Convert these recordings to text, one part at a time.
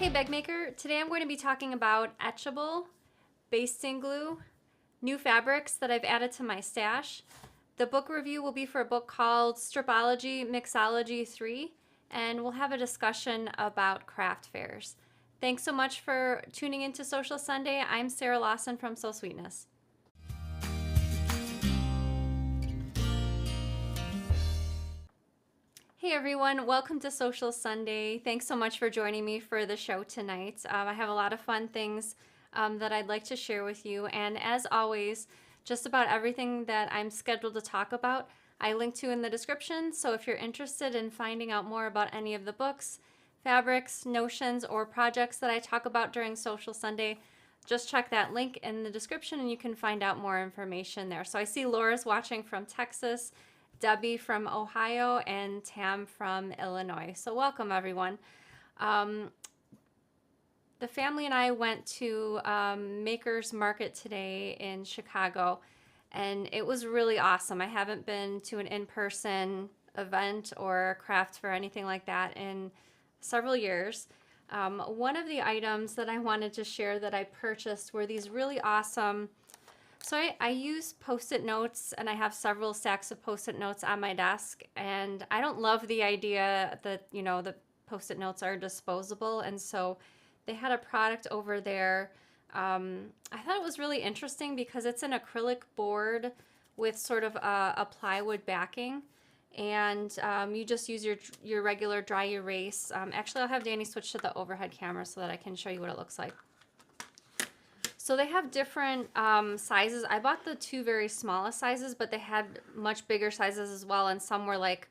Hey Bag Maker, today I'm going to be talking about Etchible, basting glue, new fabrics that I've added to my stash. The book review will be for a book called Stripology Mixology 3, and we'll have a discussion about craft fairs. Thanks so much for tuning into Sewcial Sunday. I'm Sarah Lawson from Sew Sweetness. Hey everyone, welcome to Sewcial Sunday. Thanks so much for joining me for the show tonight. I have a lot of fun things that I'd like to share with you, and as always, just about everything that I'm scheduled to talk about, I link to in the description, so if you're interested in finding out more about any of the books, fabrics, notions, or projects that I talk about during Sewcial Sunday, just check that link in the description and you can find out more information there. So I see Laura's watching from Texas, Debbie from Ohio, and Tam from Illinois. So welcome everyone. The family and I went to Maker's Market today in Chicago, and it was really awesome. I haven't been to an in-person event or craft fair or anything like that in several years. One of the items that I wanted to share that I purchased were these really awesome. So I use Post-it notes, and I have several stacks of Post-it notes on my desk, and I don't love the idea that, you know, the Post-it notes are disposable, and so they had a product over there. I thought it was really interesting because it's an acrylic board with sort of a plywood backing, and you just use your regular dry erase. Actually, I'll have Danny switch to the overhead camera so that I can show you what it looks like. So they have different sizes. I bought the two very smallest sizes, but they had much bigger sizes as well, and some were like,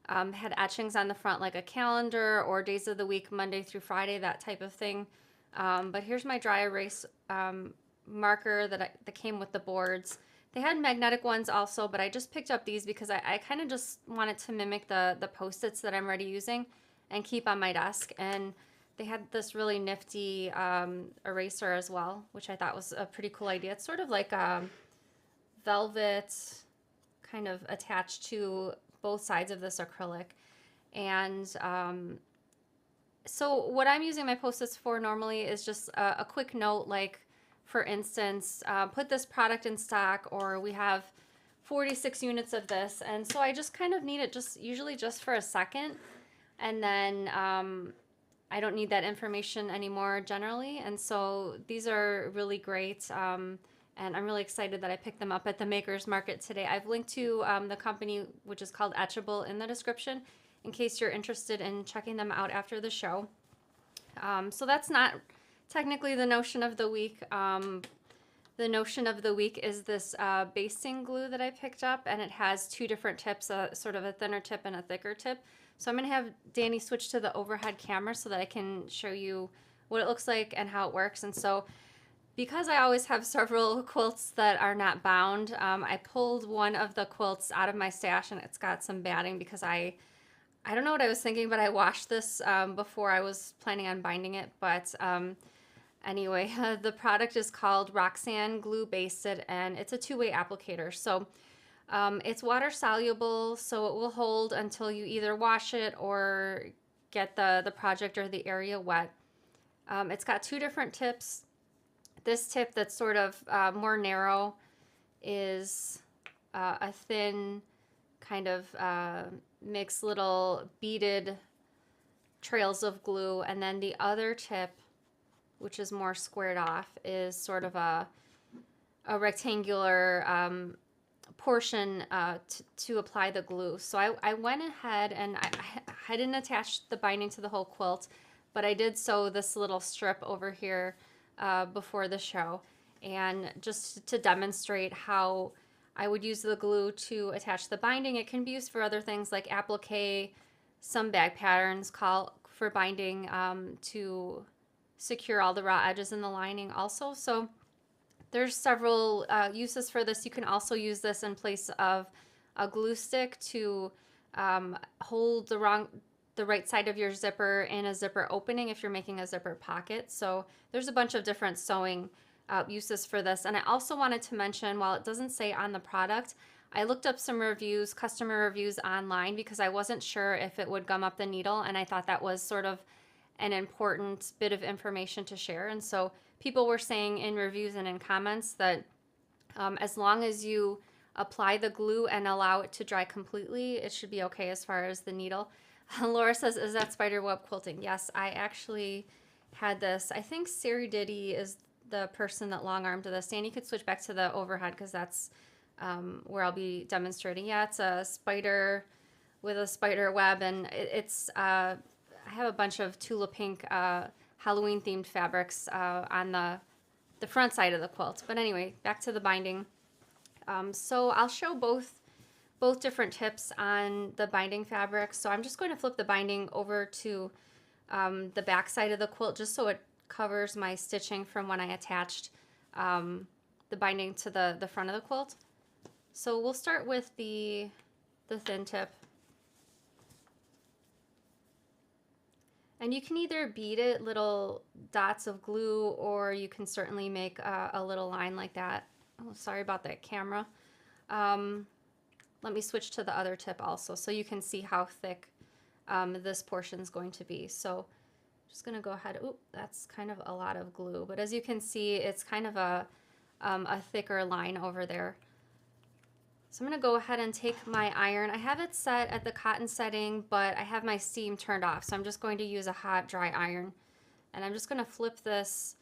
had etchings on the front like a calendar or days of the week, Monday through Friday, that type of thing. But here's my dry erase marker that came with the boards. They had magnetic ones also, but I just picked up these because I kind of just wanted to mimic the Post-its that I'm already using and keep on my desk. And they had this really nifty eraser as well, which I thought was a pretty cool idea. It's sort of like a velvet kind of attached to both sides of this acrylic. And so what I'm using my Post-its for normally is just a quick note, like, for instance, put this product in stock, or we have 46 units of this. And so I just kind of need it usually just for a second. And then I don't need that information anymore generally, and so these are really great, and I'm really excited that I picked them up at the Maker's Market today. I've linked to the company, which is called Etchible, in the description in case you're interested in checking them out after the show. So that's not technically the notion of the week. The notion of the week is this basting glue that I picked up, and it has two different tips, sort of a thinner tip and a thicker tip. So I'm going to have Danny switch to the overhead camera so that I can show you what it looks like and how it works. And so because I always have several quilts that are not bound, I pulled one of the quilts out of my stash, and it's got some batting because I don't know what I was thinking, but I washed this before I was planning on binding it. But anyway, the product is called Roxanne Glue Basted, and it's a two-way applicator. So it's water soluble, so it will hold until you either wash it or get the project or the area wet. It's got two different tips. This tip that's sort of more narrow is a thin kind of mixed little beaded trails of glue, and then the other tip, which is more squared off, is sort of a rectangular portion to apply the glue. So I went ahead and I didn't attach the binding to the whole quilt, but I did sew this little strip over here before the show, and just to demonstrate how I would use the glue to attach the binding. It can be used for other things like applique. Some bag patterns call for binding to secure all the raw edges in the lining also. So there's several uses for this. You can also use this in place of a glue stick to hold the right side of your zipper in a zipper opening if you're making a zipper pocket. So there's a bunch of different sewing uses for this. And I also wanted to mention, while it doesn't say on the product, I looked up some reviews, customer reviews online, because I wasn't sure if it would gum up the needle, and I thought that was sort of an important bit of information to share. And so people were saying in reviews and in comments that as long as you apply the glue and allow it to dry completely, it should be okay as far as the needle. Laura says, is that spider web quilting? Yes, I actually had this. I think Sari Diddy is the person that long armed this. Dan, you could switch back to the overhead because that's where I'll be demonstrating. Yeah, it's a spider with a spider web, and I have a bunch of Tula Pink Halloween themed fabrics on the front side of the quilt. But anyway, back to the binding. So I'll show both different tips on the binding fabric. So I'm just going to flip the binding over to the back side of the quilt just so it covers my stitching from when I attached the binding to the front of the quilt. So we'll start with the thin tip. And you can either bead it little dots of glue, or you can certainly make a little line like that. Oh, sorry about that camera. Let me switch to the other tip also so you can see how thick this portion is going to be. So just going to go ahead. Oop, that's kind of a lot of glue. But as you can see, it's kind of a thicker line over there. So I'm going to go ahead and take my iron. I have it set at the cotton setting, but I have my steam turned off. So I'm just going to use a hot, dry iron. And I'm just going to flip this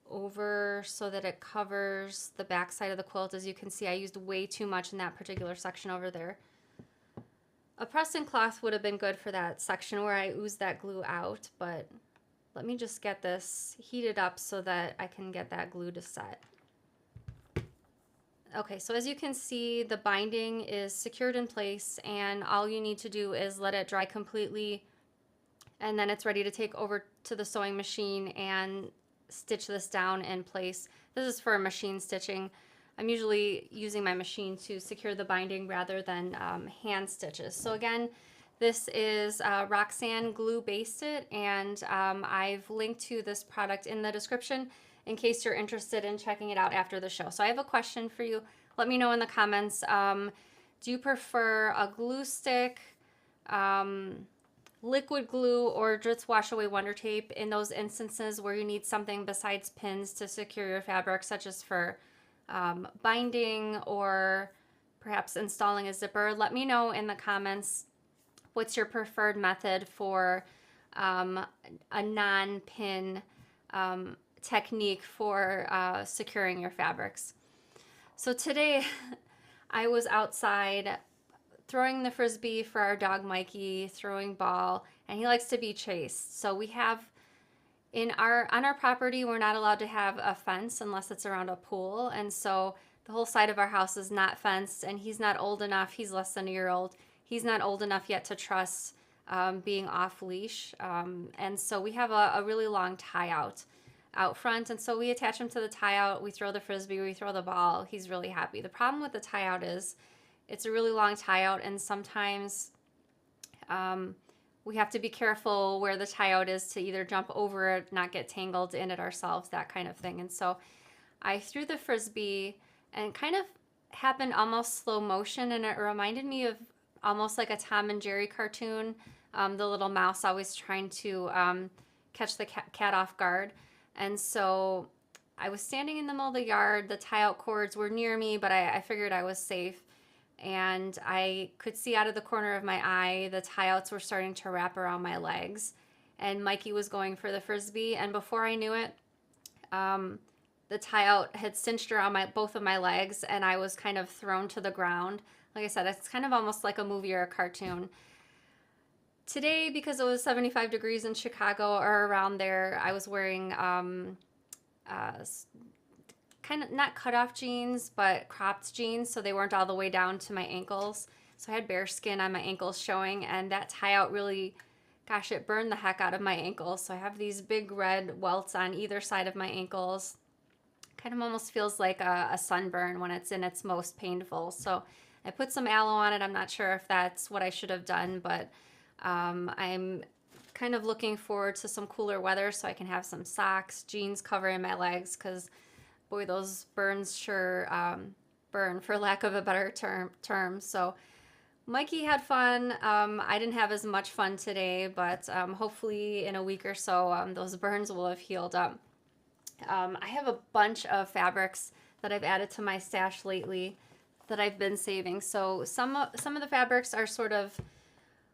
over so that it covers the back side of the quilt. As you can see, I used way too much in that particular section over there. A pressing cloth would have been good for that section where I oozed that glue out, but let me just get this heated up so that I can get that glue to set. Okay, so as you can see, the binding is secured in place, and all you need to do is let it dry completely, and then it's ready to take over to the sewing machine and stitch this down in place. This is for machine stitching. I'm usually using my machine to secure the binding rather than hand stitches. So again, this is Roxanne Glue Basted, and I've linked to this product in the description in case you're interested in checking it out after the show. So I have a question for you. Let me know in the comments. Do you prefer a glue stick, liquid glue, or Dritz Wash Away Wonder Tape in those instances where you need something besides pins to secure your fabric, such as for binding or perhaps installing a zipper? Let me know in the comments what's your preferred method for a non-pin technique for securing your fabrics. So today I was outside throwing the frisbee for our dog Mikey, throwing ball, and he likes to be chased. So we have on our property, we're not allowed to have a fence unless it's around a pool, and so the whole side of our house is not fenced, and he's not old enough. He's less than a year old. He's not old enough yet to trust being off leash, and so we have a really long tie out front, and so we attach him to the tie out. We throw the frisbee, we throw the ball. He's really happy. The problem with the tie out is it's a really long tie out, and sometimes we have to be careful where the tie out is to either jump over it, not get tangled in it ourselves, that kind of thing. And so I threw the frisbee, and it kind of happened almost slow motion, and it reminded me of almost like a Tom and Jerry cartoon, the little mouse always trying to catch the cat off guard. And so I was standing in the middle of the yard. The tie out cords were near me, but I figured I was safe. And I could see out of the corner of my eye the tie outs were starting to wrap around my legs. And Mikey was going for the frisbee. And before I knew it, the tie out had cinched around both of my legs, and I was kind of thrown to the ground. Like I said, it's kind of almost like a movie or a cartoon. Today, because it was 75 degrees in Chicago or around there, I was wearing kind of not cutoff jeans, but cropped jeans, so they weren't all the way down to my ankles. So I had bare skin on my ankles showing, and that tie out really, gosh, it burned the heck out of my ankles. So I have these big red welts on either side of my ankles. Kind of almost feels like a sunburn when it's in its most painful. So I put some aloe on it. I'm not sure if that's what I should have done, but I'm kind of looking forward to some cooler weather so I can have some socks, jeans covering my legs, because boy, those burns sure burn, for lack of a better term. So Mikey had fun. I didn't have as much fun today, but hopefully in a week or so, those burns will have healed up. I have a bunch of fabrics that I've added to my stash lately that I've been saving. So some of the fabrics are sort of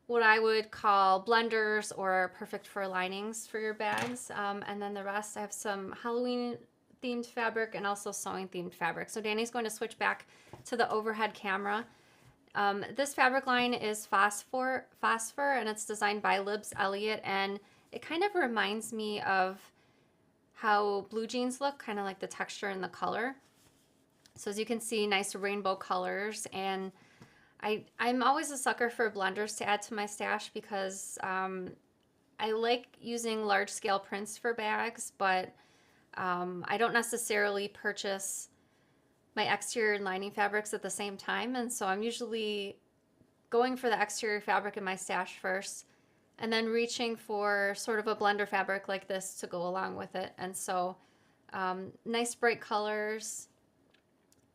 what I would call blenders or perfect for linings for your bags. And then the rest, I have some Halloween themed fabric and also sewing themed fabric. So Danny's going to switch back to the overhead camera. This fabric line is Phosphor, and it's designed by Libs Elliott, and it kind of reminds me of how blue jeans look, kind of like the texture and the color. So as you can see, nice rainbow colors, and I'm always a sucker for blenders to add to my stash because I like using large scale prints for bags, but I don't necessarily purchase my exterior and lining fabrics at the same time, and so I'm usually going for the exterior fabric in my stash first and then reaching for sort of a blender fabric like this to go along with it. And so nice bright colors.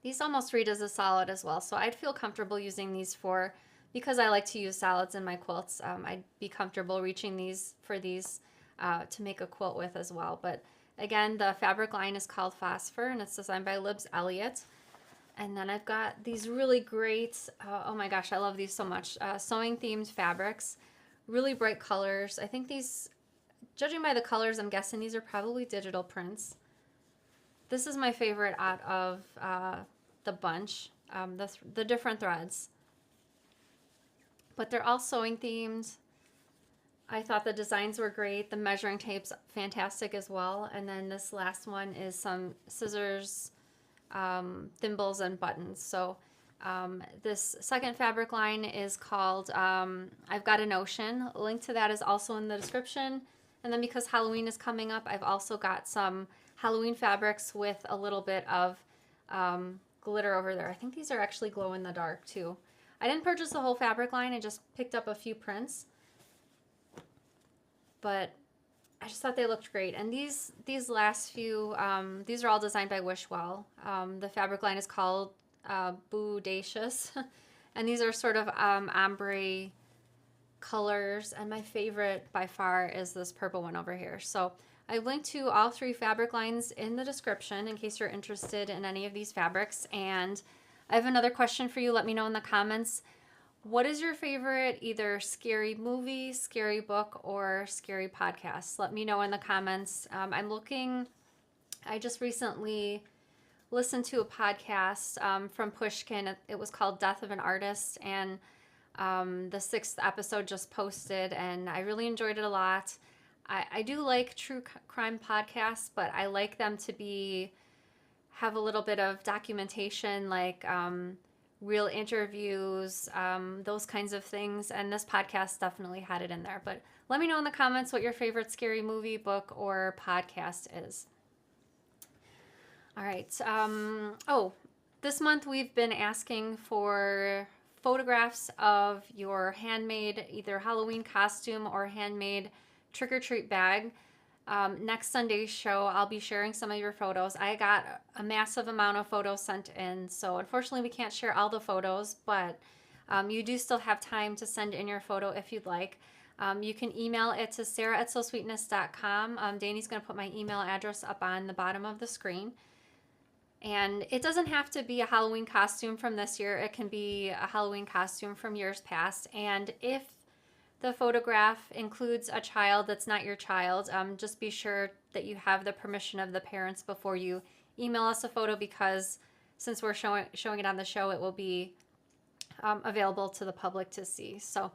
These almost read as a solid as well, so I'd feel comfortable using these because I like to use solids in my quilts. I'd be comfortable reaching these to make a quilt with as well. But again, the fabric line is called Phosphor, and it's designed by Libs Elliott. And then I've got these really great, oh my gosh, I love these so much, sewing themed fabrics, really bright colors. I think these, judging by the colors, I'm guessing these are probably digital prints. This is my favorite out of the bunch, the different threads. But they're all sewing themed. I thought the designs were great. The measuring tape's fantastic as well. And then this last one is some scissors, thimbles, and buttons. So this second fabric line is called I've Got an Ocean. A link to that is also in the description. And then because Halloween is coming up, I've also got some Halloween fabrics with a little bit of glitter over there. I think these are actually glow in the dark too. I didn't purchase the whole fabric line. I just picked up a few prints, but I just thought they looked great. And these last few, these are all designed by Wishwell. The fabric line is called Bodacious, and these are sort of ombre colors. And my favorite by far is this purple one over here. So I've linked to all three fabric lines in the description in case you're interested in any of these fabrics. And I have another question for you. Let me know in the comments. What is your favorite either scary movie, scary book, or scary podcast? Let me know in the comments. I just recently listened to a podcast from Pushkin. It was called Death of an Artist, and the 6th episode just posted, and I really enjoyed it a lot. I do like true crime podcasts, but I like them to have a little bit of documentation, like real interviews, those kinds of things. And this podcast definitely had it in there. But let me know in the comments what your favorite scary movie, book, or podcast is. All right. This month we've been asking for photographs of your handmade, either Halloween costume or handmade trick-or-treat bag. Next Sunday's show, I'll be sharing some of your photos. I got a massive amount of photos sent in, so unfortunately we can't share all the photos, but you do still have time to send in your photo if you'd like. You can email it to sarah@sewsweetness.com. Danny's going to put my email address up on the bottom of the screen. And it doesn't have to be a Halloween costume from this year. It can be a Halloween costume from years past. And if the photograph includes a child that's not your child, just be sure that you have the permission of the parents before you email us a photo, because since we're showing it on the show, it will be available to the public to see. So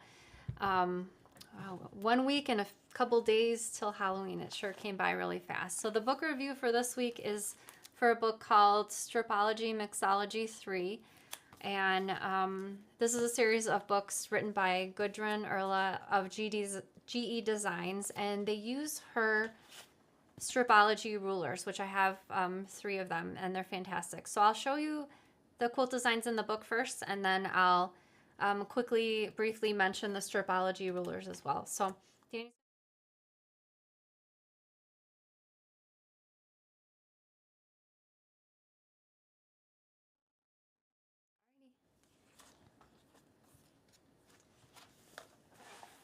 1 week and a couple days till Halloween. It sure came by really fast. So the book review for this week is for a book called Stripology Mixology 3. And this is a series of books written by Gudrun Erla of GE Designs, and they use her Stripology rulers, which I have 3 of them, and they're fantastic. So I'll show you the quilt designs in the book first, and then I'll briefly mention the Stripology rulers as well. So Danny's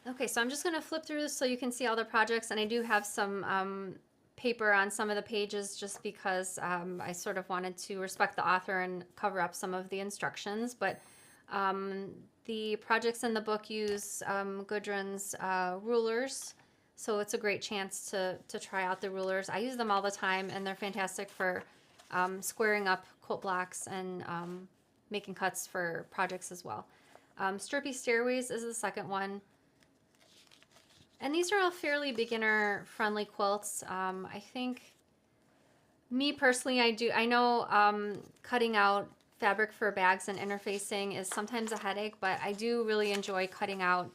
Okay, so I'm just going to flip through this so you can see all the projects, and I do have some paper on some of the pages just because I sort of wanted to respect the author and cover up some of the instructions, but the projects in the book use Gudrun's rulers, so it's a great chance to try out the rulers. I use them all the time, and they're fantastic for squaring up quilt blocks and making cuts for projects as well. Strippy Stairways is the second one. And these are all fairly beginner-friendly quilts. I think, me personally, I know cutting out fabric for bags and interfacing is sometimes a headache, but I do really enjoy cutting out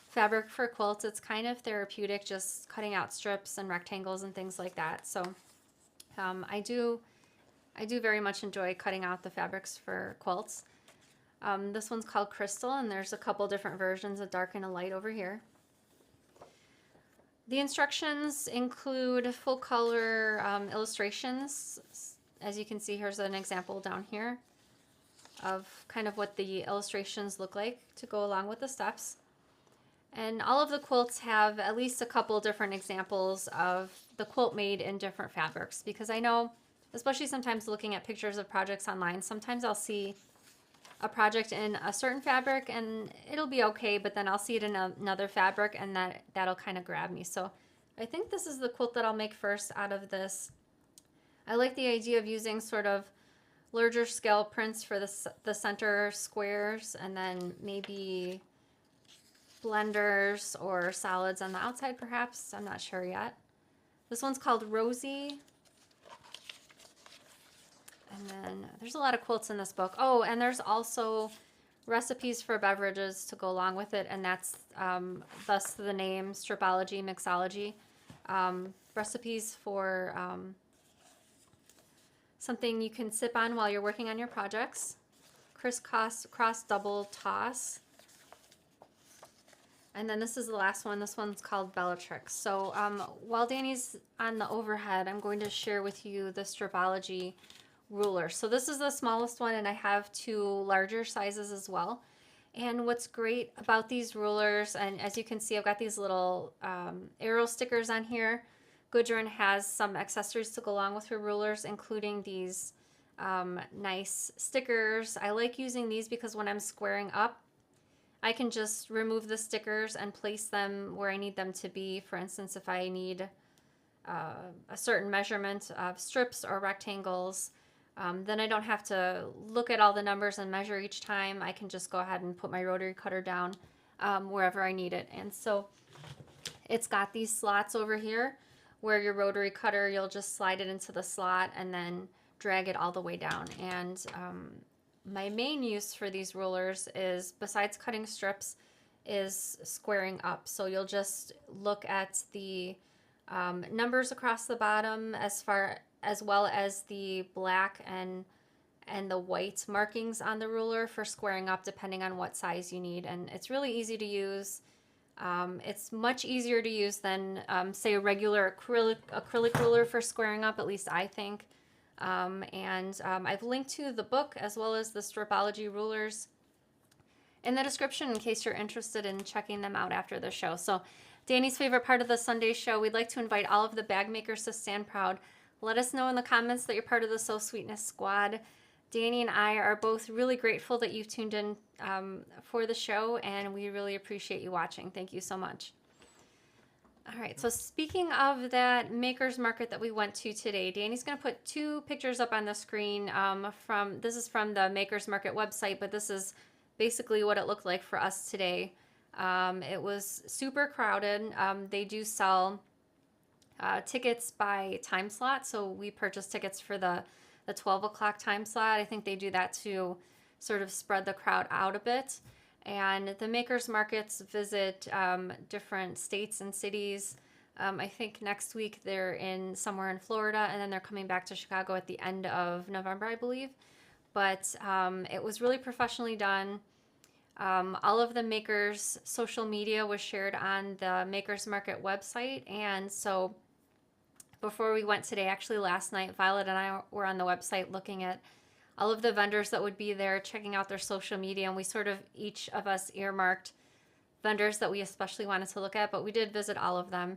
fabric for quilts. It's kind of therapeutic, just cutting out strips and rectangles and things like that. So I do very much enjoy cutting out the fabrics for quilts. This one's called Crystal, and there's a couple different versions, a dark and a light over here. The instructions include full color illustrations. As you can see, here's an example down here of kind of what the illustrations look like to go along with the steps. And all of the quilts have at least a couple different examples of the quilt made in different fabrics, because I know, especially sometimes looking at pictures of projects online, sometimes I'll see a project in a certain fabric and it'll be okay, but then I'll see it in another fabric and that'll kind of grab me. So I think this is the quilt that I'll make first out of this. I like the idea of using sort of larger scale prints for the center squares, and then maybe blenders or solids on the outside perhaps. I'm not sure yet. This one's called Rosie. And then there's a lot of quilts in this book. Oh, and there's also recipes for beverages to go along with it, and that's thus the name Stripology Mixology. Recipes for something you can sip on while you're working on your projects. Crisscross double toss. And then this is the last one. This one's called Bellatrix. So while Danny's on the overhead, I'm going to share with you the Stripology ruler. So this is the smallest one, and I have two larger sizes as well. And what's great about these rulers, and as you can see, I've got these little arrow stickers on here. Gudrun has some accessories to go along with her rulers, including these nice stickers. I like using these because when I'm squaring up, I can just remove the stickers and place them where I need them to be. For instance, if I need a certain measurement of strips or rectangles, then I don't have to look at all the numbers and measure each time. I can just go ahead and put my rotary cutter down wherever I need it. And so it's got these slots over here where your rotary cutter, you'll just slide it into the slot and then drag it all the way down. And my main use for these rulers is, besides cutting strips, is squaring up. So you'll just look at the numbers across the bottom as well as the black and the white markings on the ruler for squaring up depending on what size you need. And it's really easy to use. It's much easier to use than say a regular acrylic ruler for squaring up, at least I think. I've linked to the book as well as the Stripology rulers in the description in case you're interested in checking them out after the show. So Danny's favorite part of the Sunday show, we'd like to invite all of the bag makers to stand proud. Let us know in the comments that you're part of the Sew Sweetness squad. Danny and I are both really grateful that you've tuned in for the show, and we really appreciate you watching. Thank you so much. All right, so speaking of that maker's market that we went to today, Danny's going to put two pictures up on the screen. This is from the Maker's Market website, but this is basically what it looked like for us today. It was super crowded. They do sell tickets by time slot, so we purchased tickets for the 12 o'clock time slot. I think they do that to sort of spread the crowd out a bit. And the makers markets visit different states and cities. I think next week they're somewhere in Florida, and then they're coming back to Chicago at the end of November, I believe. But it was really professionally done. All of the makers' social media was shared on the Makers Market website, and so before we went today, actually last night, Violet and I were on the website looking at all of the vendors that would be there, checking out their social media, and we sort of, each of us earmarked vendors that we especially wanted to look at, but we did visit all of them.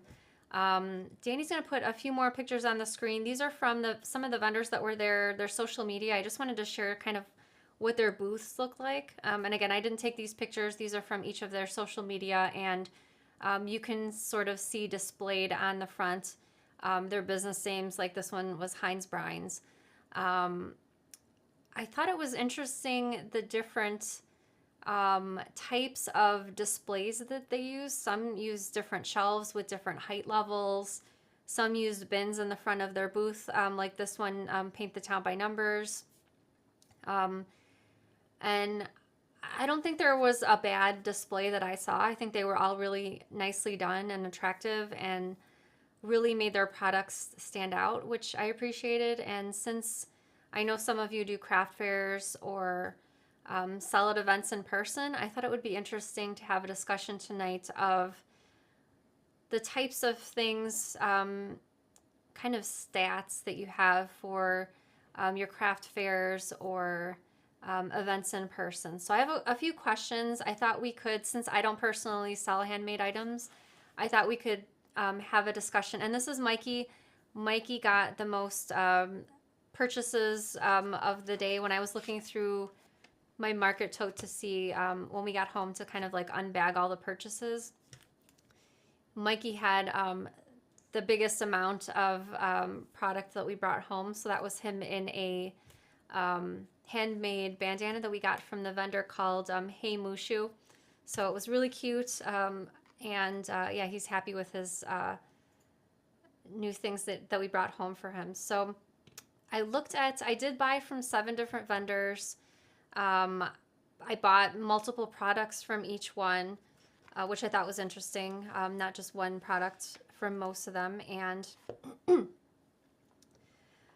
Danny's going to put a few more pictures on the screen. These are from some of the vendors that were there, their social media. I just wanted to share kind of what their booths look like. And again, I didn't take these pictures. These are from each of their social media, and you can sort of see displayed on the front their business names. Like this one was Heinz Brines. I thought it was interesting the different types of displays that they use. Some use different shelves with different height levels. Some used bins in the front of their booth, like this one, Paint the Town by Numbers. And I don't think there was a bad display that I saw. I think they were all really nicely done and attractive and really made their products stand out, which I appreciated. And since I know some of you do craft fairs or sell at events in person, I thought it would be interesting to have a discussion tonight of the types of things, kind of stats that you have for your craft fairs or events in person. So I have a few questions. I thought we could, since I don't personally sell handmade items, I thought we could have a discussion. And this is Mikey. Mikey got the most purchases of the day when I was looking through my market tote to see when we got home to kind of like unbag all the purchases. Mikey had the biggest amount of product that we brought home. So that was him in a handmade bandana that we got from the vendor called Hey Mushu. So it was really cute. Yeah, he's happy with his new things that we brought home for him. So I did buy from 7 different vendors. I bought multiple products from each one, which I thought was interesting. Not just one product from most of them. And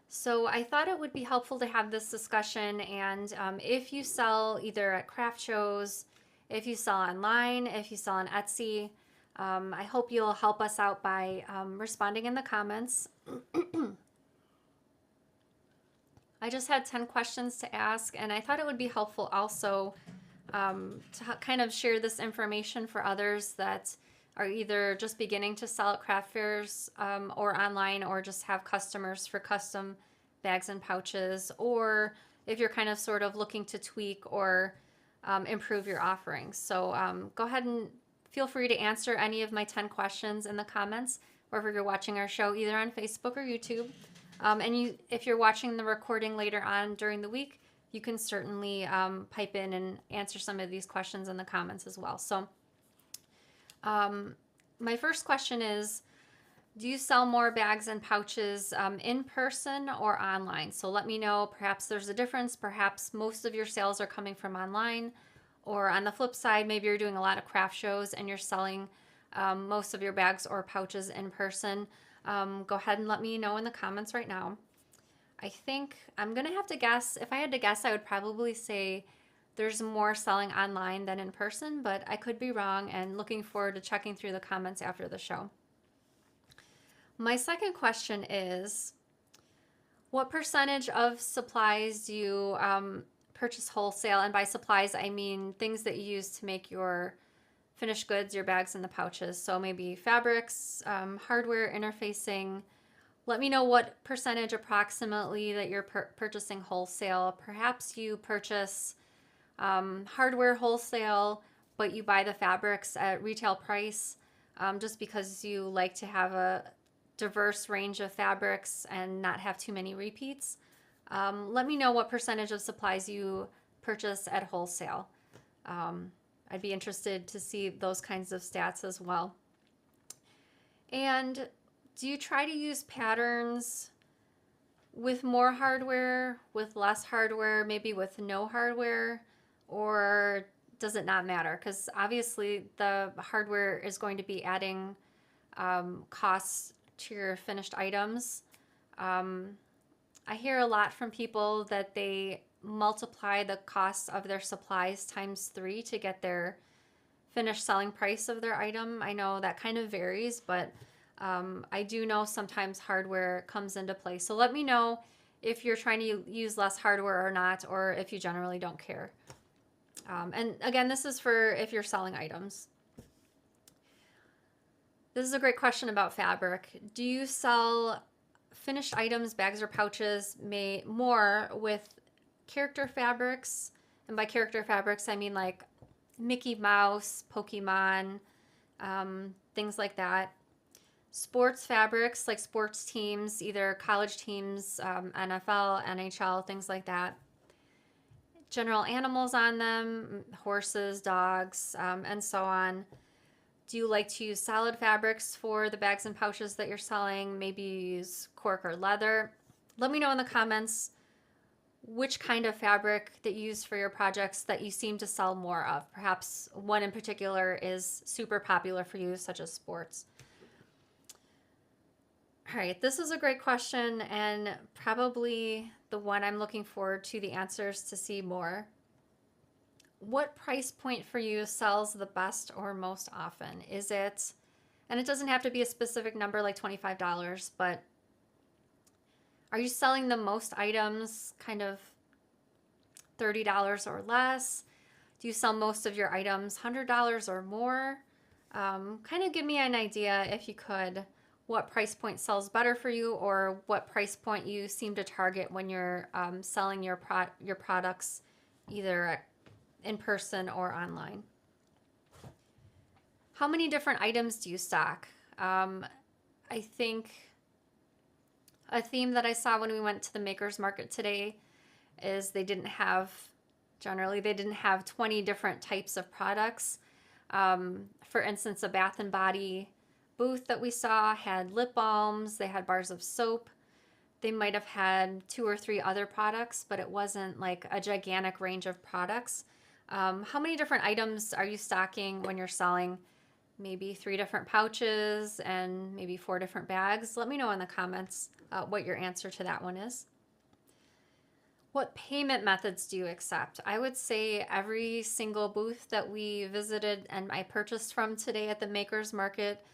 so I thought it would be helpful to have this discussion. And if you sell either at craft shows, if you sell online, if you sell on Etsy, I hope you'll help us out by responding in the comments. I just had 10 questions to ask, and I thought it would be helpful also to kind of share this information for others that are either just beginning to sell at craft fairs or online, or just have customers for custom bags and pouches, or if you're kind of sort of looking to tweak or improve your offerings. So go ahead and feel free to answer any of my 10 questions in the comments, wherever you're watching our show, either on Facebook or YouTube. If you're watching the recording later on during the week, you can certainly pipe in and answer some of these questions in the comments as well. So my first question is, do you sell more bags and pouches in person or online? So let me know, perhaps there's a difference. Perhaps most of your sales are coming from online, or on the flip side, maybe you're doing a lot of craft shows and you're selling most of your bags or pouches in person. Go ahead and let me know in the comments right now. I think I'm going to have to guess. If I had to guess, I would probably say there's more selling online than in person, but I could be wrong, and looking forward to checking through the comments after the show. My second question is, what percentage of supplies do you purchase wholesale? And by supplies, I mean things that you use to make your finished goods, your bags and the pouches. So maybe fabrics, hardware, interfacing. Let me know what percentage approximately that you're purchasing wholesale. Perhaps you purchase hardware wholesale, but you buy the fabrics at retail price just because you like to have a diverse range of fabrics and not have too many repeats. Let me know what percentage of supplies you purchase at wholesale. I'd be interested to see those kinds of stats as well. And do you try to use patterns with more hardware, with less hardware, maybe with no hardware, or does it not matter? Because obviously the hardware is going to be adding costs to your finished items. I hear a lot from people that they multiply the cost of their supplies times 3 to get their finished selling price of their item. I know that kind of varies, but I do know sometimes hardware comes into play. So let me know if you're trying to use less hardware or not, or if you generally don't care. And again, this is for if you're selling items. This is a great question about fabric. Do you sell finished items, bags or pouches made more with character fabrics? And by character fabrics, I mean like Mickey Mouse, Pokemon, things like that. Sports fabrics like sports teams, either college teams, NFL, NHL, things like that. General animals on them, horses, dogs, and so on. Do you like to use solid fabrics for the bags and pouches that you're selling? Maybe you use cork or leather. Let me know in the comments which kind of fabric that you use for your projects that you seem to sell more of. Perhaps one in particular is super popular for you, such as sports. All right, this is a great question and probably the one I'm looking forward to the answers to see more. What price point for you sells the best or most often? Is it, and it doesn't have to be a specific number like $25, but are you selling the most items kind of $30 or less? Do you sell most of your items $100 or more? Kind of give me an idea, if you could, what price point sells better for you, or what price point you seem to target when you're selling your products either in person or online. How many different items do you stock? I think a theme that I saw when we went to the Maker's Market today is generally they didn't have 20 different types of products. For instance, a Bath and Body booth that we saw had lip balms, they had bars of soap. They might have had 2 or 3 other products, but it wasn't like a gigantic range of products. How many different items are you stocking when you're selling maybe 3 different pouches and maybe 4 different bags? Let me know in the comments what your answer to that one is. What payment methods do you accept? I would say every single booth that we visited and I purchased from today at the Maker's Market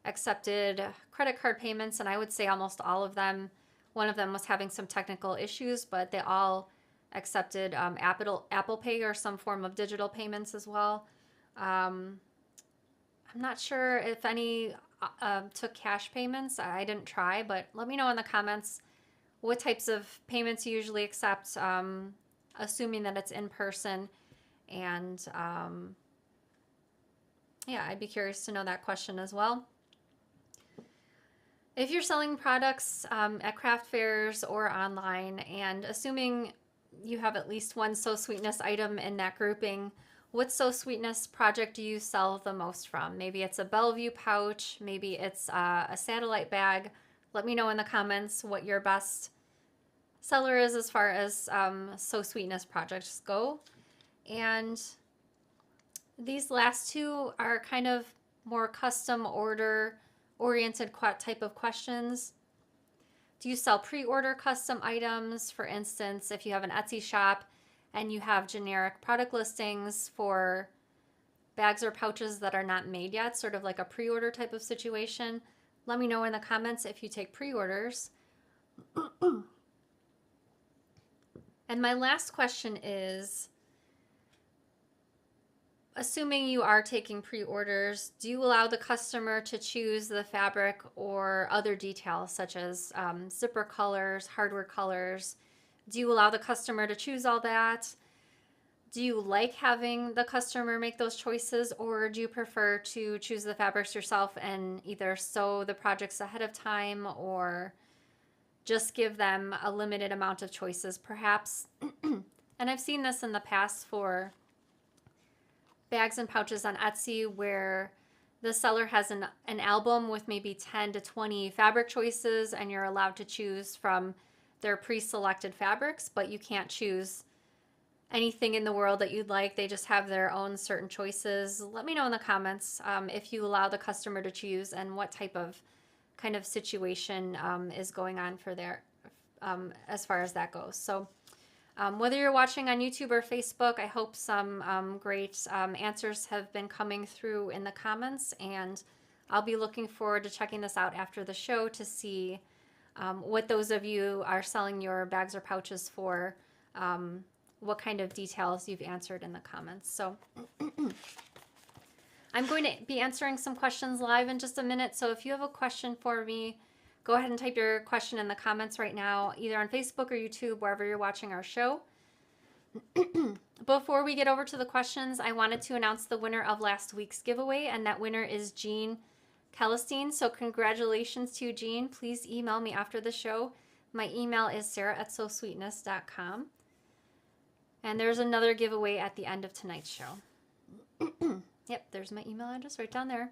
accepted credit card payments, and I would say almost all of them. One of them was having some technical issues, but they all accepted Apple Pay or some form of digital payments as well. I'm not sure if any took cash payments. I didn't try, but let me know in the comments what types of payments you usually accept, assuming that it's in person. And yeah, I'd be curious to know that question as well. If you're selling products at craft fairs or online, and assuming you have at least one So Sweetness item in that grouping, what So Sweetness project do you sell the most from? Maybe it's a Bellevue pouch, maybe it's a satellite bag. Let me know in the comments what your best seller is as far as So Sweetness projects go. And these last two are kind of more custom order oriented type of questions. Do you sell pre-order custom items? For instance, if you have an Etsy shop and you have generic product listings for bags or pouches that are not made yet, sort of like a pre-order type of situation, let me know in the comments if you take pre-orders. And my last question is, assuming you are taking pre-orders, do you allow the customer to choose the fabric or other details such as zipper colors, hardware colors? Do you allow the customer to choose all that? Do you like having the customer make those choices, or do you prefer to choose the fabrics yourself and either sew the projects ahead of time or just give them a limited amount of choices perhaps? And I've seen this in the past for bags and pouches on Etsy where the seller has an album with maybe 10 to 20 fabric choices, and you're allowed to choose from their pre-selected fabrics, but you can't choose anything in the world that you'd like. They just have their own certain choices. Let me know in the comments if you allow the customer to choose and what type of kind of situation is going on for there as far as that goes. So whether you're watching on YouTube or Facebook, I hope some great answers have been coming through in the comments, and I'll be looking forward to checking this out after the show to see what those of you are selling your bags or pouches for, what kind of details you've answered in the comments. So I'm going to be answering some questions live in just a minute. So if you have a question for me, go ahead and type your question in the comments right now, either on Facebook or YouTube, wherever you're watching our show. Before we get over to the questions, I wanted to announce the winner of last week's giveaway, and that winner is Jean Celestine. So congratulations to you, Jean. Please email me after the show. My email is sarah@sewsweetness.com. And there's another giveaway at the end of tonight's show. Yep, there's my email address right down there.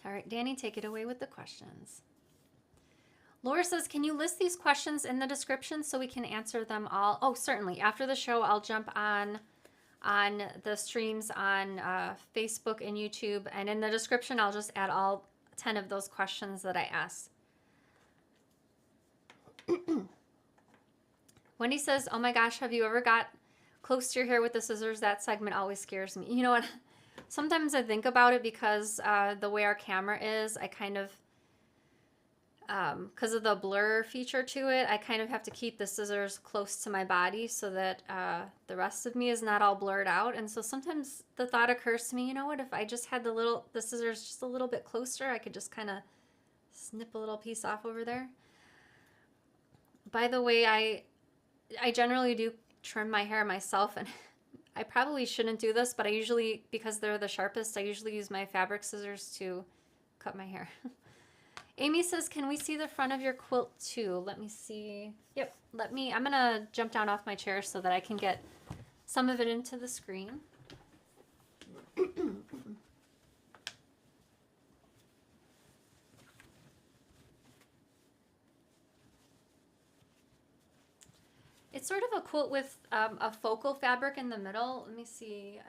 All right, Danny, take it away with the questions. Laura says, can you list these questions in the description so we can answer them all? Oh, certainly. After the show, I'll jump on the streams on Facebook and YouTube. And in the description, I'll just add all 10 of those questions that I asked. Wendy says, oh my gosh, have you ever got close to your hair with the scissors? That segment always scares me. You know what? Sometimes I think about it because the way our camera is, I kind of, because of the blur feature to it, I kind of have to keep the scissors close to my body so that the rest of me is not all blurred out. And so sometimes the thought occurs to me, you know what, if I just had the scissors just a little bit closer, I could just kind of snip a little piece off over there. By the way, I generally do trim my hair myself, and I probably shouldn't do this, but I usually, because they're the sharpest, I usually use my fabric scissors to cut my hair. Amy says, can we see the front of your quilt too? Let me see. Yep, I'm gonna jump down off my chair so that I can get some of it into the screen. It's sort of a quilt with a focal fabric in the middle. Let me see.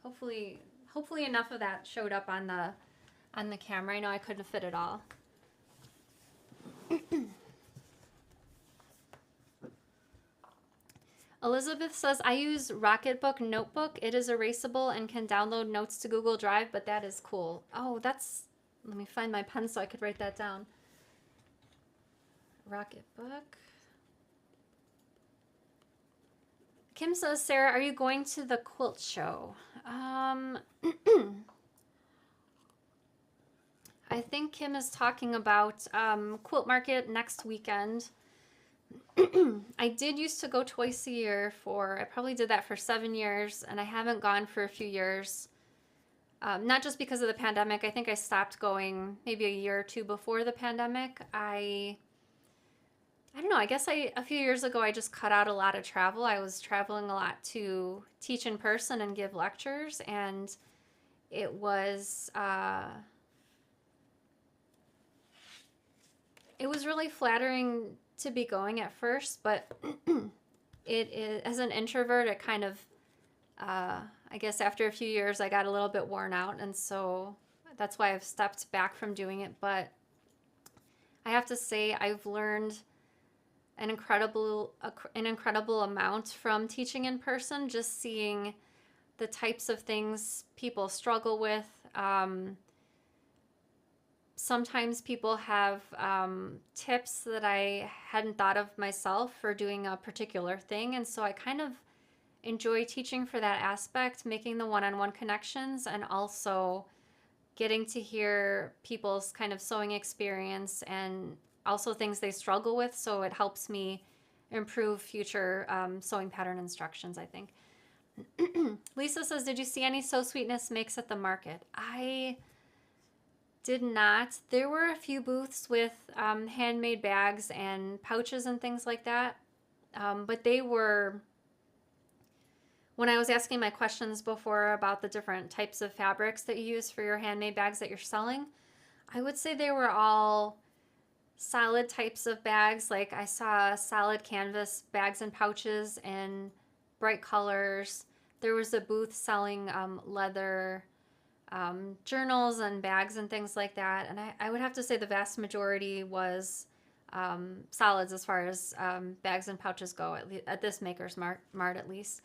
Hopefully enough of that showed up on the camera. I know I couldn't fit it all. Elizabeth says, I use Rocketbook Notebook. It is erasable and can download notes to Google Drive, but that is cool. Oh, let me find my pen so I could write that down. Rocketbook. Kim says, Sarah, are you going to the quilt show? I think Kim is talking about Quilt Market next weekend. I did used to go twice a year I probably did that for 7 years, and I haven't gone for a few years. Not just because of the pandemic. I think I stopped going maybe a year or two before the pandemic. I don't know, I guess a few years ago I just cut out a lot of travel. I was traveling a lot to teach in person and give lectures, and it was really flattering to be going at first, but it is, as an introvert, it kind of, I guess after a few years I got a little bit worn out, and so that's why I've stepped back from doing it. But I have to say I've learned an incredible amount from teaching in person, just seeing the types of things people struggle with. Sometimes people have tips that I hadn't thought of myself for doing a particular thing, and so I kind of enjoy teaching for that aspect, making the one-on-one connections, and also getting to hear people's kind of sewing experience and also things they struggle with, so it helps me improve future sewing pattern instructions, I think. Lisa says, did you see any Sew Sweetness makes at the market? I did not. There were a few booths with handmade bags and pouches and things like that, but they were, when I was asking my questions before about the different types of fabrics that you use for your handmade bags that you're selling, I would say they were all solid types of bags. Like I saw solid canvas bags and pouches in bright colors. There was a booth selling leather journals and bags and things like that. And I would have to say the vast majority was solids as far as bags and pouches go, at this Maker's Mart at least.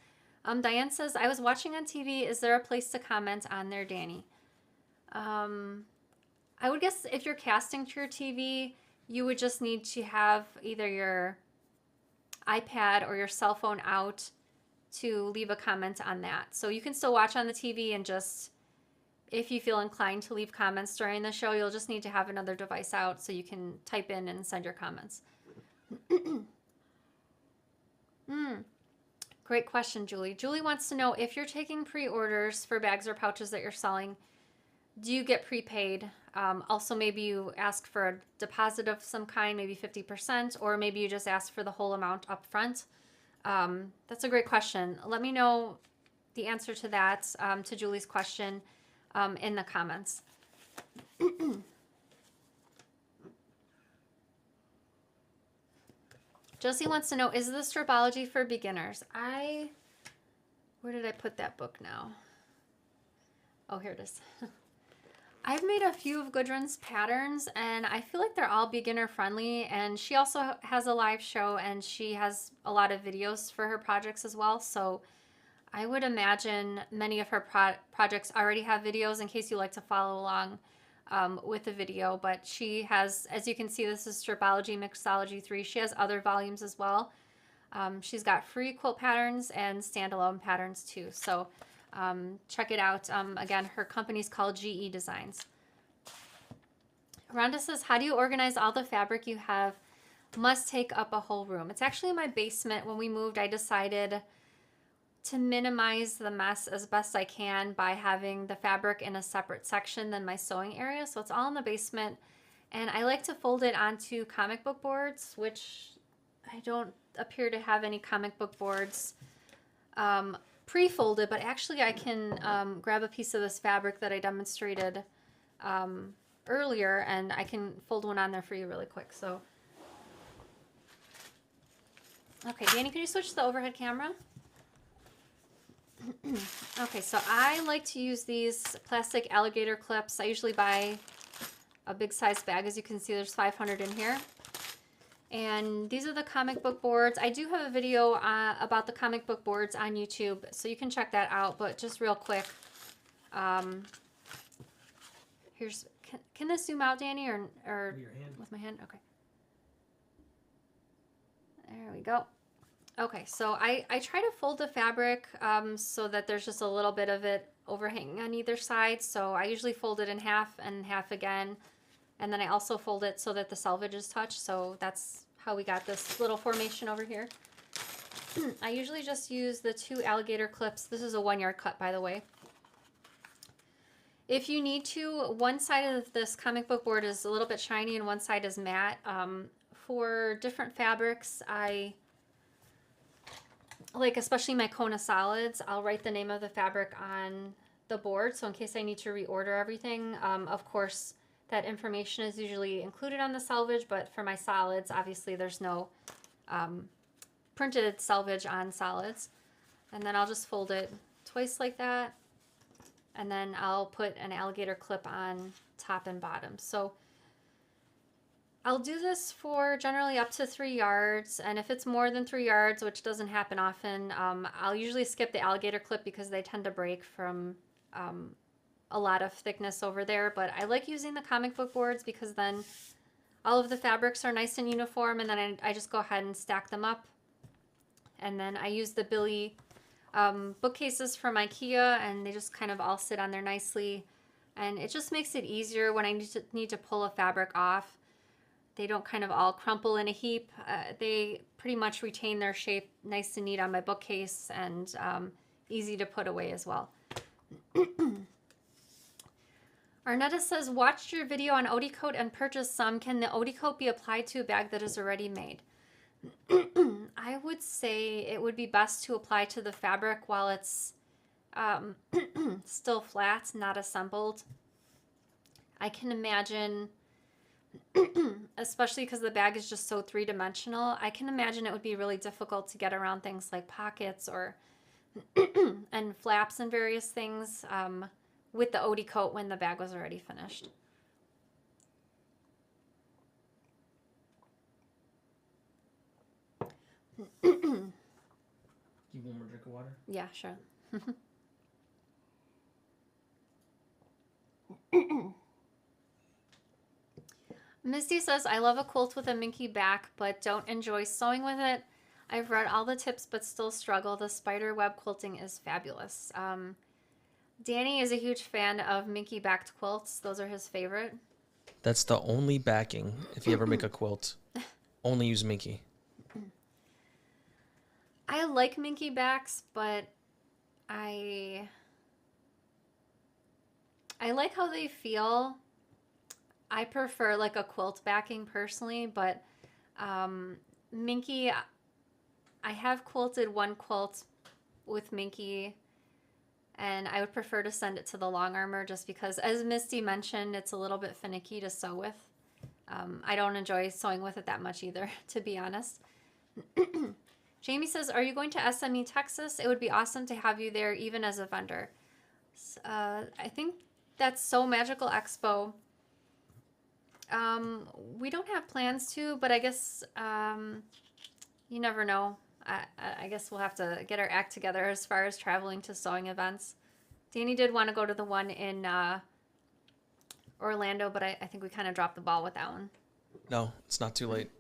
Diane says, I was watching on TV. Is there a place to comment on there, Danny? I would guess if you're casting to your TV, you would just need to have either your iPad or your cell phone out to leave a comment on that. So you can still watch on the TV and just, if you feel inclined to leave comments during the show, you'll just need to have another device out so you can type in and send your comments. Great question, Julie. Julie wants to know, if you're taking pre-orders for bags or pouches that you're selling, do you get prepaid? Also, maybe you ask for a deposit of some kind, maybe 50%, or maybe you just ask for the whole amount up front. That's a great question. Let me know the answer to that, to Julie's question, in the comments. Josie wants to know, is the Stripology for beginners? Where did I put that book now? Oh, here it is. I've made a few of Gudrun's patterns, and I feel like they're all beginner friendly, and she also has a live show, and she has a lot of videos for her projects as well, so I would imagine many of her projects already have videos in case you like to follow along with the video. But she has, as you can see, this is Stripology Mixology 3. She has other volumes as well. She's got free quilt patterns and standalone patterns too. So check it out. Again, her company's called GE Designs. Rhonda says, how do you organize all the fabric you have? Must take up a whole room. It's actually in my basement. When we moved, I decided to minimize the mess as best I can by having the fabric in a separate section than my sewing area. So it's all in the basement, and I like to fold it onto comic book boards, which I don't appear to have any comic book boards pre-folded, but actually I can grab a piece of this fabric that I demonstrated earlier, and I can fold one on there for you really quick. So, okay, Danny, can you switch to the overhead camera? Okay, so I like to use these plastic alligator clips. I usually buy a big size bag. As you can see, there's 500 in here. And these are the comic book boards. I do have a video about the comic book boards on YouTube, so you can check that out. But just real quick, here's, can this zoom out, Danny, or your hand? with my hand? Okay. There we go. Okay, so I try to fold the fabric so that there's just a little bit of it overhanging on either side. So I usually fold it in half and half again. And then I also fold it so that the selvage is touched. So that's how we got this little formation over here. I usually just use the 2 alligator clips. This is a 1-yard cut, by the way. If you need to, one side of this comic book board is a little bit shiny and one side is matte. For different fabrics, like especially my Kona solids, I'll write the name of the fabric on the board. So in case I need to reorder everything, of course, that information is usually included on the selvage, but for my solids, obviously there's no printed selvage on solids. And then I'll just fold it twice like that. And then I'll put an alligator clip on top and bottom. So I'll do this for generally up to 3 yards, and if it's more than 3 yards, which doesn't happen often, I'll usually skip the alligator clip because they tend to break from a lot of thickness over there. But I like using the comic book boards because then all of the fabrics are nice and uniform, and then I just go ahead and stack them up. And then I use the Billy bookcases from IKEA, and they just kind of all sit on there nicely, and it just makes it easier when I need to pull a fabric off. They don't kind of all crumple in a heap. They pretty much retain their shape nice and neat on my bookcase, and easy to put away as well. Arnetta says, watched your video on Odie coat and purchased some. Can the Odie coat be applied to a bag that is already made? I would say it would be best to apply to the fabric while it's still flat, not assembled. I can imagine, especially because the bag is just so three-dimensional, I can imagine it would be really difficult to get around things like pockets or and flaps and various things with the Odie coat when the bag was already finished. Give one more drink of water? Yeah, sure. Misty says, I love a quilt with a minky back, but don't enjoy sewing with it. I've read all the tips but still struggle. The spider web quilting is fabulous. Danny is a huge fan of minky backed quilts. Those are his favorite. That's the only backing if you ever make a quilt. Only use minky. I like minky backs, but I like how they feel. I prefer like a quilt backing personally, but minky, I have quilted one quilt with minky, and I would prefer to send it to the long armor just because, as Misty mentioned, it's a little bit finicky to sew with. I don't enjoy sewing with it that much either, to be honest. Jamie says, are you going to SME Texas? It would be awesome to have you there even as a vendor. I think that's So Magical Expo. We don't have plans to, but I guess you never know. I guess we'll have to get our act together as far as traveling to sewing events. Danny did want to go to the one in Orlando, but I think we kind of dropped the ball with that one. No, it's not too late.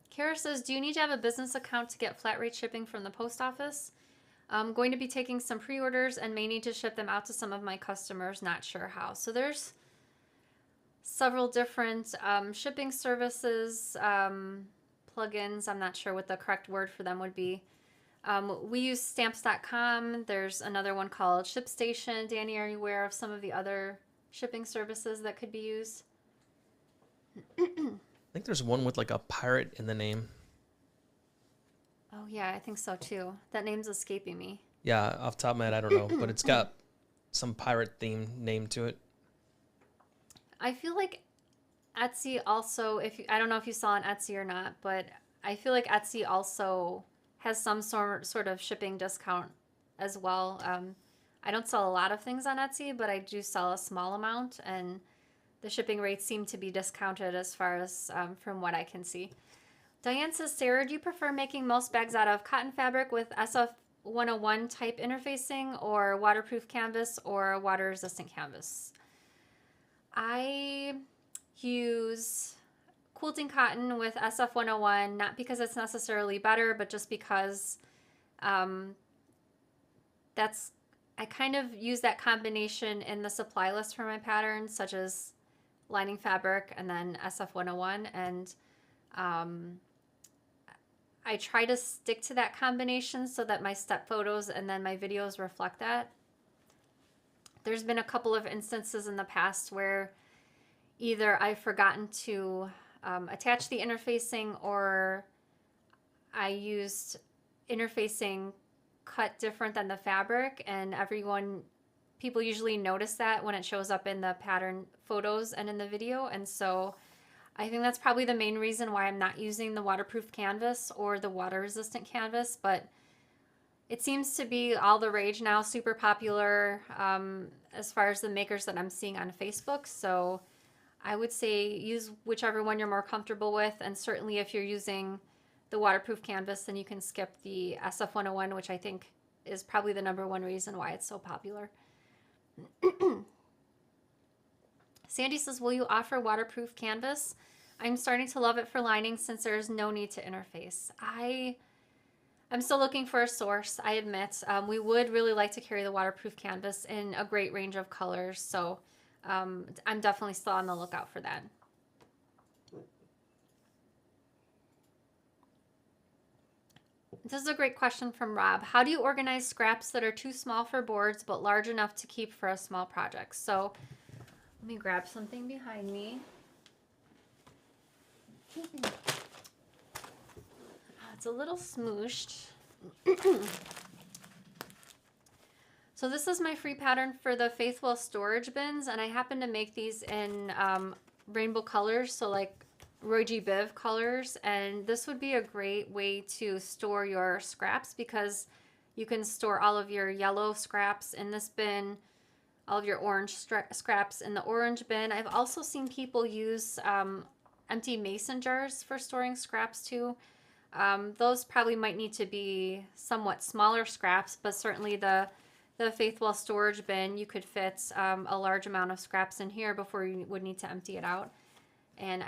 Kara says, do you need to have a business account to get flat rate shipping from the post office? I'm going to be taking some pre-orders and may need to ship them out to some of my customers. Not sure how. So there's several different shipping services, plugins. I'm not sure what the correct word for them would be. We use stamps.com. There's another one called ShipStation. Danny, are you aware of some of the other shipping services that could be used? I think there's one with like a pirate in the name. Oh, yeah, I think so too. That name's escaping me. Yeah, off the top of my head, I don't know, but it's got some pirate theme name to it. I feel like Etsy also, I don't know if you saw on Etsy or not, but I feel like Etsy also has some sort of shipping discount as well. I don't sell a lot of things on Etsy, but I do sell a small amount, and the shipping rates seem to be discounted as far as from what I can see. Diane says, Sarah, do you prefer making most bags out of cotton fabric with SF101 type interfacing or waterproof canvas or water resistant canvas? I use quilting cotton with SF101, not because it's necessarily better, but just because I kind of use that combination in the supply list for my patterns, such as lining fabric and then SF101, and I try to stick to that combination so that my step photos and then my videos reflect that. There's been a couple of instances in the past where either I've forgotten to attach the interfacing, or I used interfacing cut different than the fabric, and people usually notice that when it shows up in the pattern photos and in the video, and so I think that's probably the main reason why I'm not using the waterproof canvas or the water resistant canvas, but it seems to be all the rage now, super popular as far as the makers that I'm seeing on Facebook. So I would say use whichever one you're more comfortable with, and certainly if you're using the waterproof canvas, then you can skip the SF101, which I think is probably the #1 reason why it's so popular. Sandy says, will you offer waterproof canvas? I'm starting to love it for lining since there's no need to interface. I'm still looking for a source, I admit. We would really like to carry the waterproof canvas in a great range of colors, so I'm definitely still on the lookout for that. This is a great question from Rob. How do you organize scraps that are too small for boards but large enough to keep for a small project? So let me grab something behind me. It's a little smooshed. So this is my free pattern for the Faithful storage bins, and I happen to make these in rainbow colors, so like Roy G. Biv colors, and this would be a great way to store your scraps because you can store all of your yellow scraps in this bin, all of your orange scraps in the orange bin. I've also seen people use empty mason jars for storing scraps too. Those probably might need to be somewhat smaller scraps, but certainly the Faithwell storage bin, you could fit a large amount of scraps in here before you would need to empty it out. And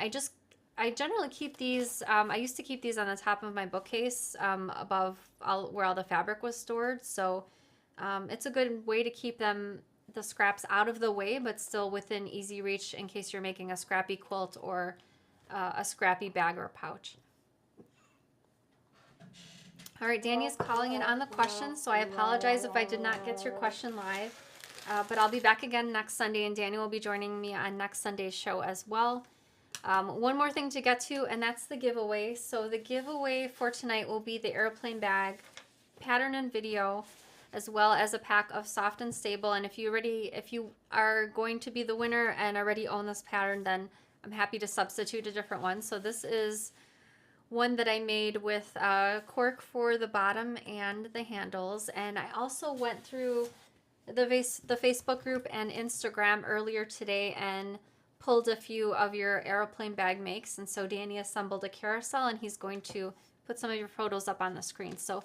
I generally keep these, I used to keep these on the top of my bookcase above where all the fabric was stored. So it's a good way to keep the scraps out of the way, but still within easy reach in case you're making a scrappy quilt or a scrappy bag or pouch. All right, Danny is calling in on the question, so I apologize if I did not get your question live. But I'll be back again next Sunday, and Danny will be joining me on next Sunday's show as well. One more thing to get to, and that's the giveaway. So the giveaway for tonight will be the Aeroplane bag, pattern and video, as well as a pack of Soft and Stable. And if you are going to be the winner and already own this pattern, then I'm happy to substitute a different one. So this is one that I made with cork for the bottom and the handles. And I also went through the Facebook group and Instagram earlier today and pulled a few of your Aeroplane bag makes. And so Danny assembled a carousel, and he's going to put some of your photos up on the screen. So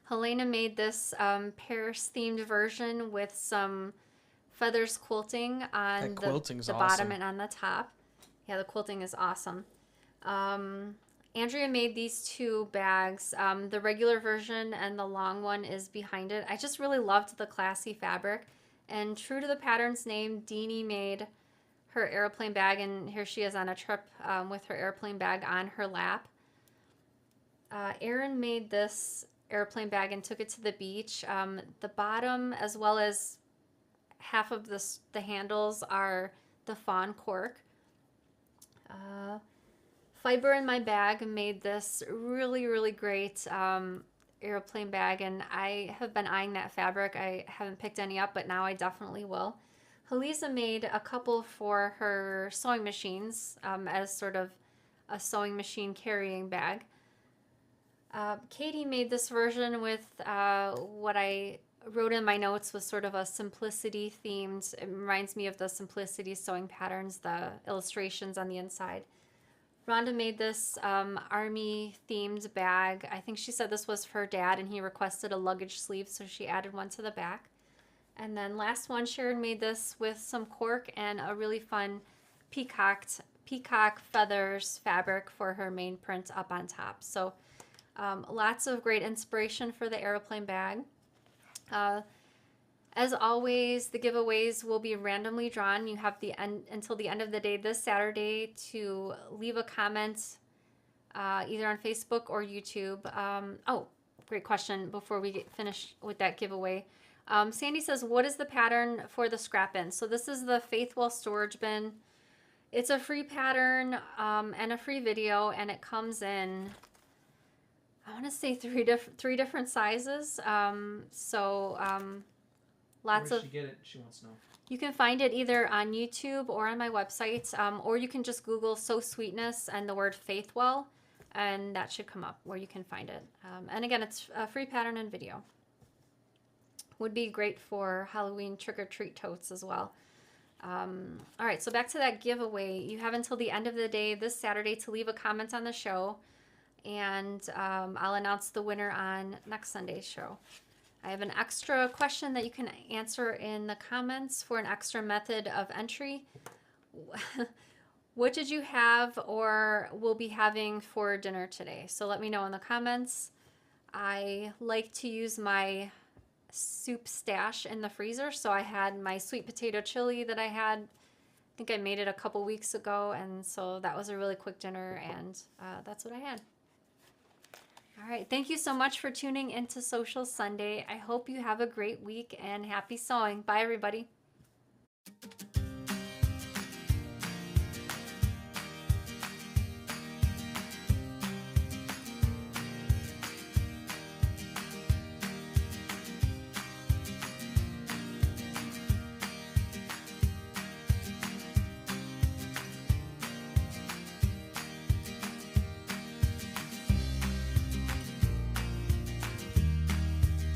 Helena made this Paris themed version with some feathers quilting on the bottom and on the top. Yeah, the quilting is awesome. Andrea made these two bags. The regular version and the long one is behind it. I just really loved the classy fabric. And true to the pattern's name, Deanie made her Aeroplane bag, and here she is on a trip with her Aeroplane bag on her lap. Erin made this Aeroplane bag and took it to the beach. The bottom, as well as half of the handles, are the fawn cork. Fiber in My Bag made this really, really great Aeroplane bag, and I have been eyeing that fabric. I haven't picked any up, but now I definitely will. Halisa made a couple for her sewing machines as sort of a sewing machine carrying bag. Katie made this version with what I wrote in my notes was sort of a simplicity themed. It reminds me of the Simplicity sewing patterns, the illustrations on the inside. Rhonda made this army themed bag. I think she said this was for her dad, and he requested a luggage sleeve, so she added one to the back. And then last one, Sharon made this with some cork and a really fun peacock feathers fabric for her main print up on top. So lots of great inspiration for the Aeroplane bag. As always, the giveaways will be randomly drawn. You have until the end of the day this Saturday to leave a comment either on Facebook or YouTube. Oh, great question before we finish with that giveaway. Sandy says, what is the pattern for the scrap bin? So this is the Faithwell storage bin. It's a free pattern and a free video, and it comes in, I want to say three different sizes. Lots of. Where did she get it? She wants to know. You can find it either on YouTube or on my website, or you can just Google Sew Sweetness and the word Faithwell, and that should come up where you can find it. And again, it's a free pattern and video. Would be great for Halloween trick-or-treat totes as well. All right, so back to that giveaway. You have until the end of the day this Saturday to leave a comment on the show, and I'll announce the winner on next Sunday's show. I have an extra question that you can answer in the comments for an extra method of entry. What did you have or will be having for dinner today? So let me know in the comments. I like to use my soup stash in the freezer. So I had my sweet potato chili that I had. I think I made it a couple weeks ago, and so that was a really quick dinner, and that's what I had. All right, thank you so much for tuning into Sewcial Sunday. I hope you have a great week and happy sewing. Bye, everybody.